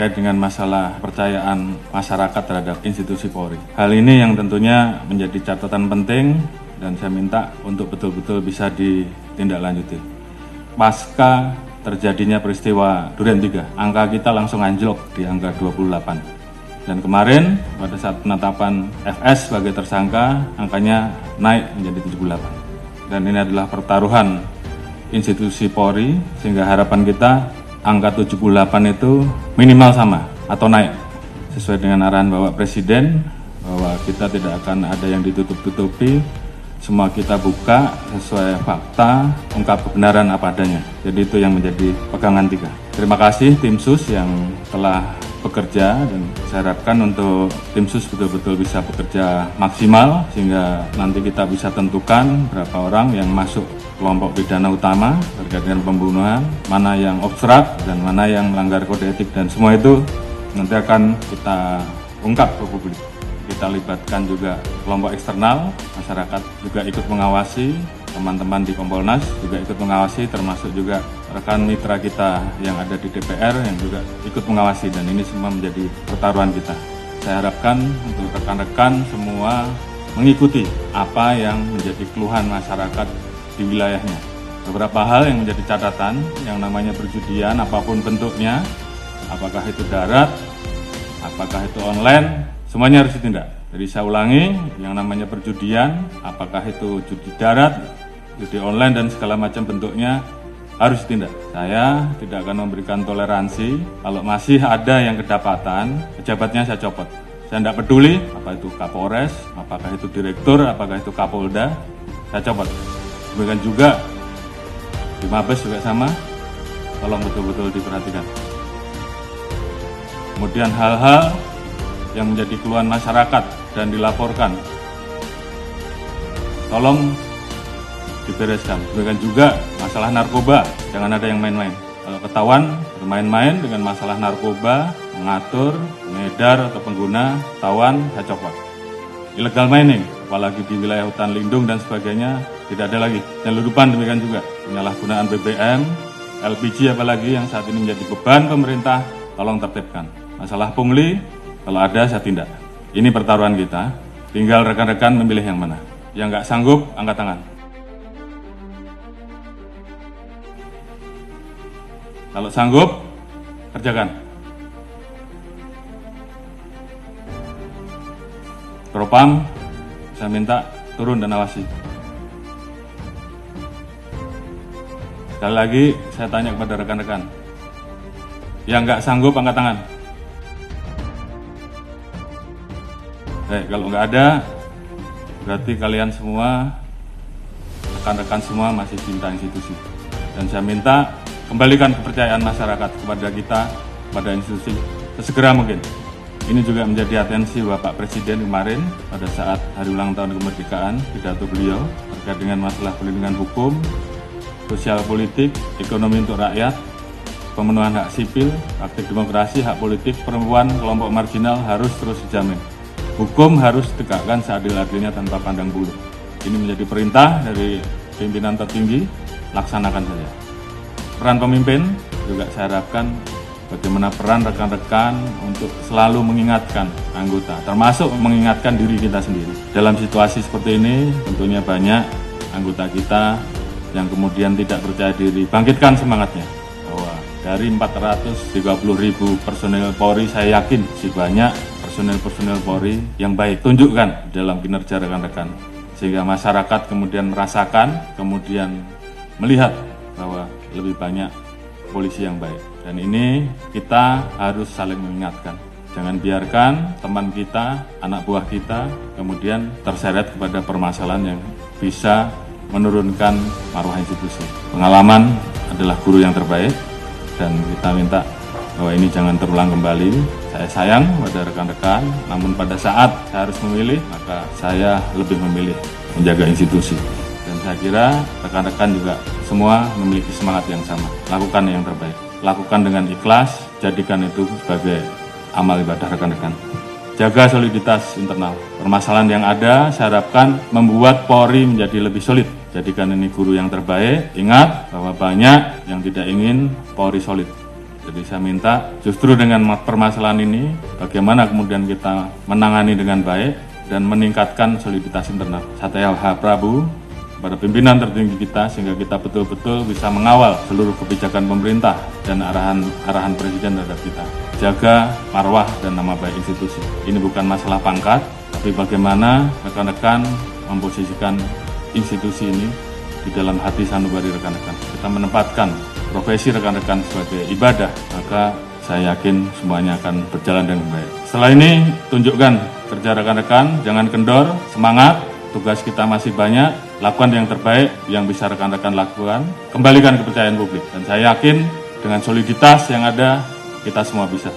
terkait dengan masalah kepercayaan masyarakat terhadap institusi Polri. Hal ini yang tentunya menjadi catatan penting dan saya minta untuk betul-betul bisa ditindaklanjuti. Pasca terjadinya peristiwa Duren 3, angka kita langsung anjlok di angka 28. Dan kemarin pada saat penetapan FS sebagai tersangka, angkanya naik menjadi 78. Dan ini adalah pertaruhan institusi Polri, sehingga harapan kita angka 78 itu minimal sama atau naik. Sesuai dengan arahan Bapak Presiden, bahwa kita tidak akan ada yang ditutup-tutupi, semua kita buka sesuai fakta, ungkap kebenaran apa adanya. Jadi itu yang menjadi pegangan 3. Terima kasih tim sus yang telah bekerja dan saya harapkan untuk tim sus betul-betul bisa bekerja maksimal sehingga nanti kita bisa tentukan berapa orang yang masuk kelompok pidana utama terkait dengan pembunuhan, mana yang obstrak dan mana yang melanggar kode etik, dan semua itu nanti akan kita ungkap ke publik. Kita libatkan juga kelompok eksternal, masyarakat juga ikut mengawasi, teman-teman di Kompolnas juga ikut mengawasi, termasuk juga rekan mitra kita yang ada di DPR yang juga ikut mengawasi, dan ini semua menjadi pertaruhan kita. Saya harapkan untuk rekan-rekan semua mengikuti apa yang menjadi keluhan masyarakat di wilayahnya. Beberapa hal yang menjadi catatan, yang namanya perjudian apapun bentuknya, apakah itu darat, apakah itu online, semuanya harus ditindak. Jadi saya ulangi, yang namanya perjudian, apakah itu judi darat, judi online dan segala macam bentuknya harus ditindak. Saya tidak akan memberikan toleransi. Kalau masih ada yang kedapatan, pejabatnya saya copot. Saya tidak peduli, apa itu Kapolres, apakah itu Direktur, apakah itu Kapolda, saya copot. Demikian juga di Mabes juga sama, tolong betul-betul diperhatikan. Kemudian hal-hal yang menjadi keluhan masyarakat dan dilaporkan, tolong dibereskan. Demikian juga masalah narkoba, jangan ada yang main-main. Kalau ketahuan bermain-main dengan masalah narkoba, mengatur, mengedar atau pengguna, ketahuan, saya copot. Illegal mining, apalagi di wilayah hutan lindung dan sebagainya, tidak ada lagi. Penyeludupan demikian juga, penyalahgunaan BBM, LPG apalagi yang saat ini menjadi beban pemerintah, tolong tertibkan. Masalah pungli, kalau ada saya tindak. Ini pertaruhan kita, tinggal rekan-rekan memilih yang mana. Yang nggak sanggup, angkat tangan. Kalau sanggup, kerjakan. Propam, saya minta turun dan awasi. Sekali lagi, saya tanya kepada rekan-rekan. Yang nggak sanggup, angkat tangan. Kalau nggak ada, berarti kalian semua, rekan-rekan semua masih cinta institusi. Dan saya minta kembalikan kepercayaan masyarakat kepada kita, kepada institusi, sesegera mungkin. Ini juga menjadi atensi Bapak Presiden kemarin pada saat hari ulang tahun kemerdekaan, pidato beliau terkait dengan masalah perlindungan hukum, sosial politik, ekonomi untuk rakyat, pemenuhan hak sipil, praktik demokrasi, hak politik, perempuan, kelompok marginal harus terus dijamin. Hukum harus ditegakkan seadil-adilnya tanpa pandang bulu. Ini menjadi perintah dari pimpinan tertinggi, laksanakan saja. Peran pemimpin juga saya harapkan bagaimana peran rekan-rekan untuk selalu mengingatkan anggota, termasuk mengingatkan diri kita sendiri. Dalam situasi seperti ini tentunya banyak anggota kita yang kemudian tidak percaya diri. Bangkitkan semangatnya bahwa dari 430.000 personel Polri, saya yakin masih banyak personel Polri yang baik. Tunjukkan dalam kinerja rekan-rekan sehingga masyarakat kemudian merasakan, kemudian melihat bahwa lebih banyak polisi yang baik. Dan ini kita harus saling mengingatkan. Jangan biarkan teman kita, anak buah kita, kemudian terseret kepada permasalahan yang bisa menurunkan marwah institusi. Pengalaman adalah guru yang terbaik, dan kita minta bahwa ini jangan terulang kembali. Saya sayang pada rekan-rekan, namun pada saat saya harus memilih, maka saya lebih memilih menjaga institusi. Dan saya kira rekan-rekan juga semua memiliki semangat yang sama. Lakukan yang terbaik. Lakukan dengan ikhlas, jadikan itu sebagai amal ibadah rekan-rekan. Jaga soliditas internal. Permasalahan yang ada, saya harapkan membuat Polri menjadi lebih solid. Jadikan ini guru yang terbaik. Ingat bahwa banyak yang tidak ingin Polri solid. Jadi saya minta justru dengan permasalahan ini, bagaimana kemudian kita menangani dengan baik dan meningkatkan soliditas internal. Saya Prabu pada pimpinan tertinggi kita sehingga kita betul-betul bisa mengawal seluruh kebijakan pemerintah dan arahan Presiden terhadap kita. Jaga marwah dan nama baik institusi. Ini bukan masalah pangkat, tapi bagaimana rekan-rekan memposisikan institusi ini di dalam hati sanubari rekan-rekan. Kita menempatkan profesi rekan-rekan sebagai ibadah, maka saya yakin semuanya akan berjalan dengan baik. Setelah ini, tunjukkan kerja rekan-rekan, jangan kendor, semangat, tugas kita masih banyak, lakukan yang terbaik yang bisa rekan-rekan lakukan, kembalikan kepercayaan publik. Dan saya yakin dengan soliditas yang ada, kita semua bisa.